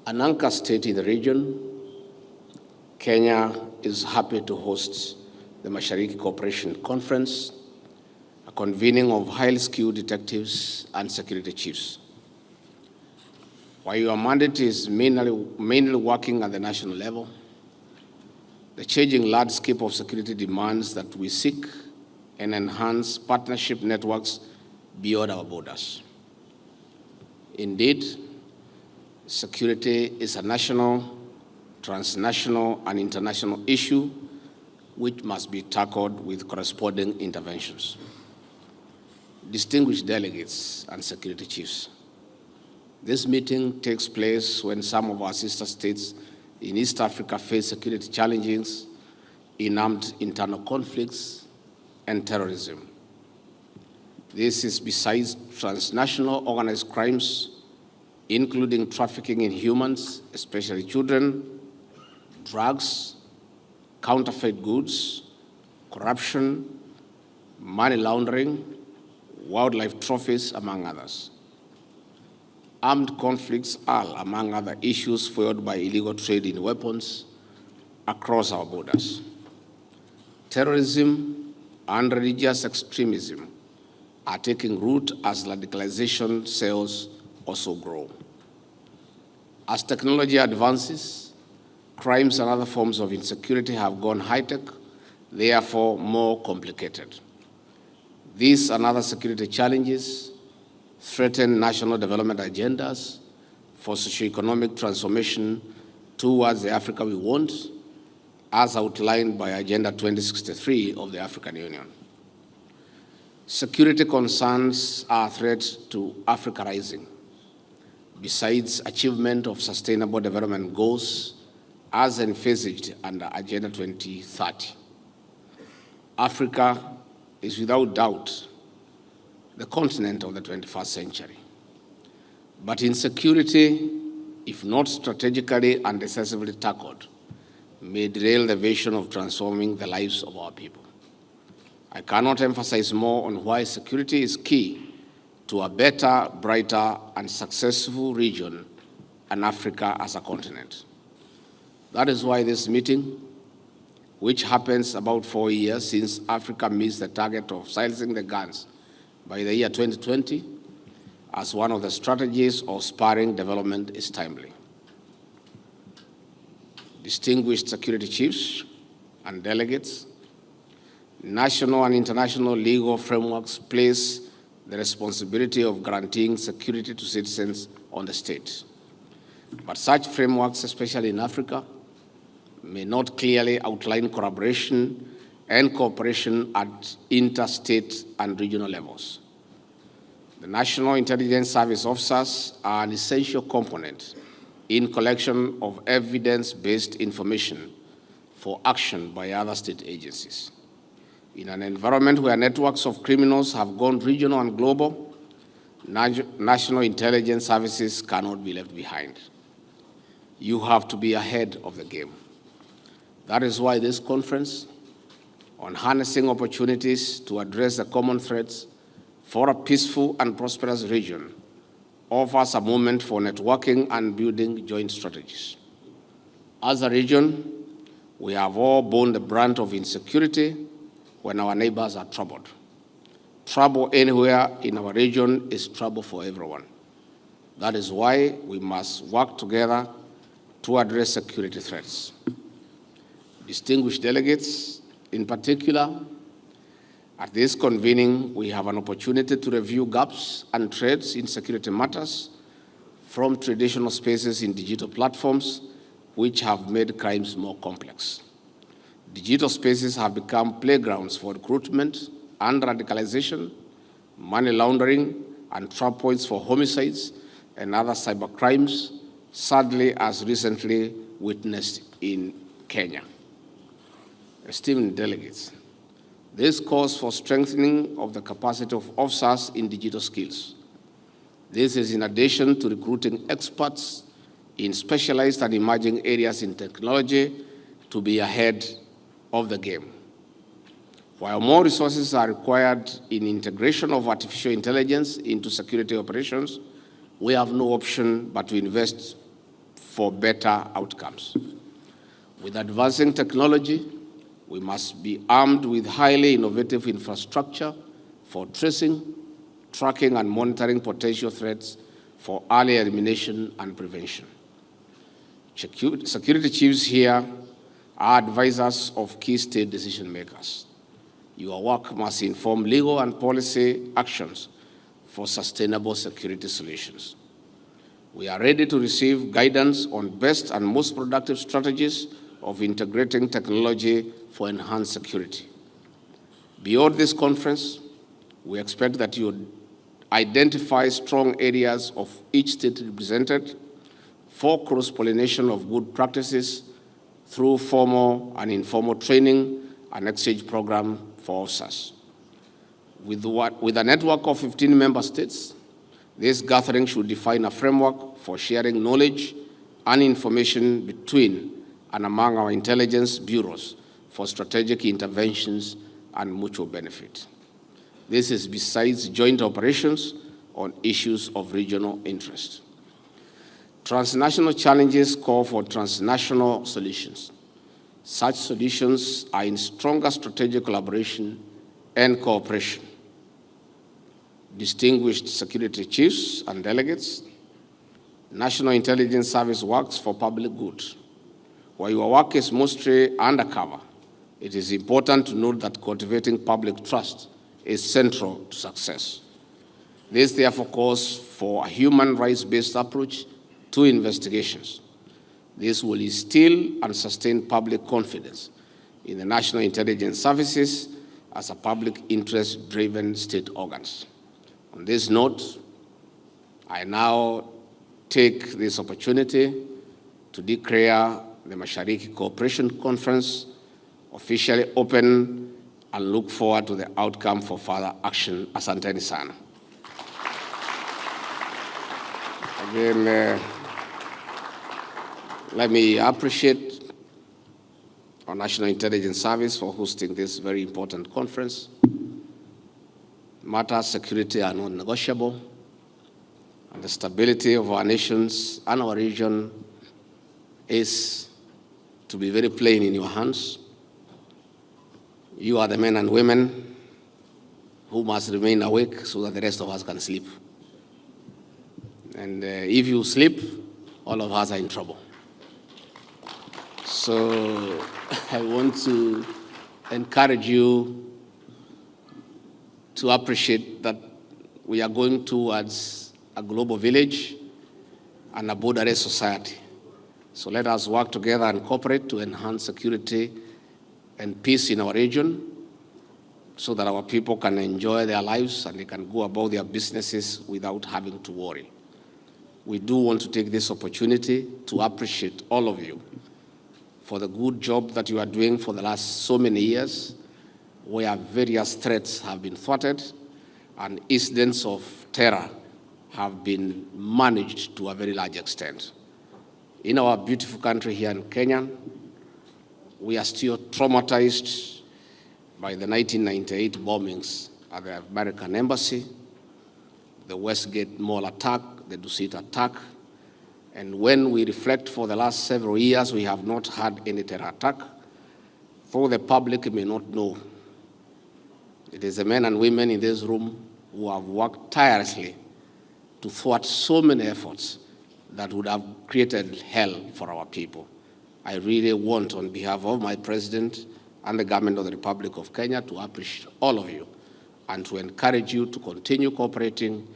An anchor state in the region, Kenya is happy to host the Mashariki Cooperation Conference, a convening of highly skilled detectives and security chiefs. While your mandate is mainly working at the national level, the changing landscape of security demands that we seek and enhance partnership networks beyond our borders. Indeed, security is a national, transnational, and international issue which must be tackled with corresponding interventions. Distinguished delegates and security chiefs, this meeting takes place when some of our sister states in East Africa face security challenges in armed internal conflicts and terrorism. This is besides transnational organized crimes, including trafficking in humans, especially children, drugs, counterfeit goods, corruption, money laundering, wildlife trophies, among others. Armed conflicts are, among other issues, fueled by illegal trade in weapons across our borders. Terrorism and religious extremism are taking root as radicalization cells also grow. As technology advances, crimes and other forms of insecurity have gone high-tech, therefore more complicated. These and other security challenges threaten national development agendas for socioeconomic transformation towards the Africa we want, as outlined by Agenda 2063 of the African Union. Security concerns are a threat to Africa rising, besides achievement of sustainable development goals as envisaged under Agenda 2030. Africa is without doubt the continent of the 21st century. But insecurity, if not strategically and decisively tackled, may derail the vision of transforming the lives of our people. I cannot emphasize more on why security is key to a better, brighter, and successful region and Africa as a continent. That is why this meeting, which happens about 4 years since Africa missed the target of silencing the guns by the year 2020, as one of the strategies of spurring development, is timely. Distinguished security chiefs and delegates, national and international legal frameworks place the responsibility of guaranteeing security to citizens on the state. But such frameworks, especially in Africa, may not clearly outline collaboration and cooperation at interstate and regional levels. The National Intelligence Service officers are an essential component in collection of evidence-based information for action by other state agencies. In an environment where networks of criminals have gone regional and global, national intelligence services cannot be left behind. You have to be ahead of the game. That is why this conference on harnessing opportunities to address the common threats for a peaceful and prosperous region offers a moment for networking and building joint strategies. As a region, we have all borne the brunt of insecurity when our neighbors are troubled. Trouble anywhere in our region is trouble for everyone. That is why we must work together to address security threats. Distinguished delegates, in particular, at this convening, we have an opportunity to review gaps and threats in security matters from traditional spaces in digital platforms, which have made crimes more complex. Digital spaces have become playgrounds for recruitment and radicalization, money laundering, and trap points for homicides and other cyber crimes, sadly as recently witnessed in Kenya. Esteemed delegates, this calls for strengthening of the capacity of officers in digital skills. This is in addition to recruiting experts in specialized and emerging areas in technology to be ahead of the game. While more resources are required in integration of artificial intelligence into security operations, we have no option but to invest for better outcomes. With advancing technology, we must be armed with highly innovative infrastructure for tracing, tracking, and monitoring potential threats for early elimination and prevention. Security chiefs here are advisors of key state decision makers. Your work must inform legal and policy actions for sustainable security solutions. We are ready to receive guidance on best and most productive strategies of integrating technology for enhanced security. Beyond this conference, we expect that you identify strong areas of each state represented for cross-pollination of good practices through formal and informal training and exchange program for officers. With a network of 15 member states, this gathering should define a framework for sharing knowledge and information between and among our intelligence bureaus for strategic interventions and mutual benefit. This is besides joint operations on issues of regional interest. Transnational challenges call for transnational solutions. Such solutions are in stronger strategic collaboration and cooperation. Distinguished security chiefs and delegates, National Intelligence Service works for public good. While your work is mostly undercover, it is important to note that cultivating public trust is central to success. This therefore calls for a human rights-based approach to investigations. This will instill and sustain public confidence in the National Intelligence Services as a public interest-driven state organs. On this note, I now take this opportunity to declare the Mashariki Cooperation Conference officially open and look forward to the outcome for further action. Asanteni sana. Again, let me appreciate our National Intelligence Service for hosting this very important conference. Matters security are non-negotiable, and the stability of our nations and our region is, to be very plain, in your hands. You are the men and women who must remain awake so that the rest of us can sleep. And if you sleep, all of us are in trouble. So I want to encourage you to appreciate that we are going towards a global village and a borderless society. So let us work together and cooperate to enhance security and peace in our region so that our people can enjoy their lives and they can go about their businesses without having to worry. We do want to take this opportunity to appreciate all of you for the good job that you are doing for the last so many years, where various threats have been thwarted and incidents of terror have been managed to a very large extent. In our beautiful country here in Kenya, we are still traumatized by the 1998 bombings at the American Embassy, the Westgate Mall attack, the Dusit attack. And when we reflect for the last several years, we have not had any terror attack. For the public may not know, it is the men and women in this room who have worked tirelessly to thwart so many efforts that would have created hell for our people. I really want, on behalf of my president and the government of the Republic of Kenya, to appreciate all of you and to encourage you to continue cooperating,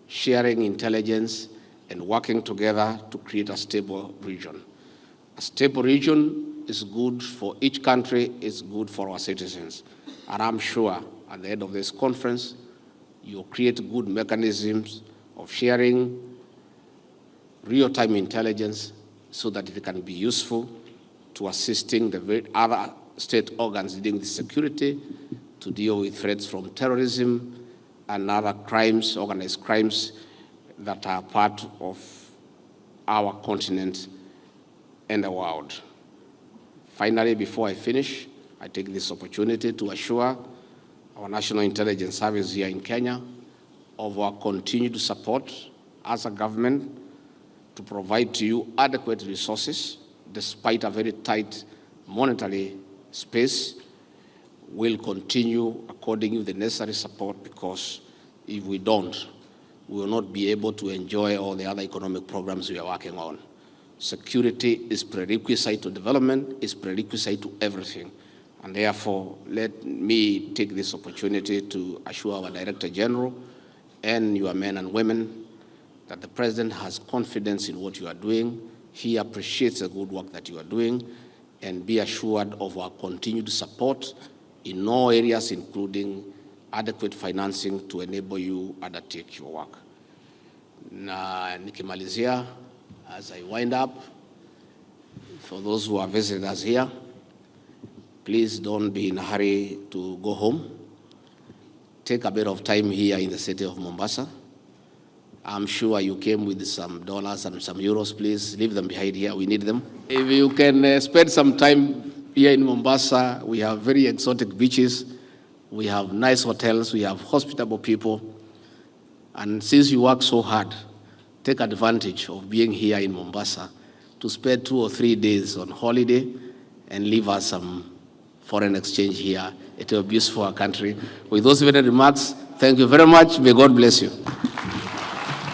sharing intelligence, and working together to create a stable region. A stable region is good for each country, it's good for our citizens. And I'm sure at the end of this conference, you'll create good mechanisms of sharing real-time intelligence so that it can be useful to assisting the other state organs dealing with security to deal with threats from terrorism and other crimes, organized crimes that are part of our continent and the world. Finally, before I finish, I take this opportunity to assure our National Intelligence Service here in Kenya of our continued support as a government to provide to you adequate resources despite a very tight monetary space. We'll continue according you the necessary support, because if we don't, we will not be able to enjoy all the other economic programs we are working on. Security is prerequisite to development, is prerequisite to everything. And therefore, let me take this opportunity to assure our Director General and your men and women that the President has confidence in what you are doing. He appreciates the good work that you are doing, and be assured of our continued support in all areas, including adequate financing to enable you undertake your work. Na nikimalizia, as I wind up, for those who are visiting us here, please don't be in a hurry to go home. Take a bit of time here in the city of Mombasa. I'm sure you came with some dollars and some euros. Please leave them behind here. We need them. If you can spend some time here in Mombasa, we have very exotic beaches. We have nice hotels. We have hospitable people. And since you work so hard, take advantage of being here in Mombasa to spend 2 or 3 days on holiday and leave us some foreign exchange here. It will be useful for our country. With those very remarks, thank you very much. May God bless you.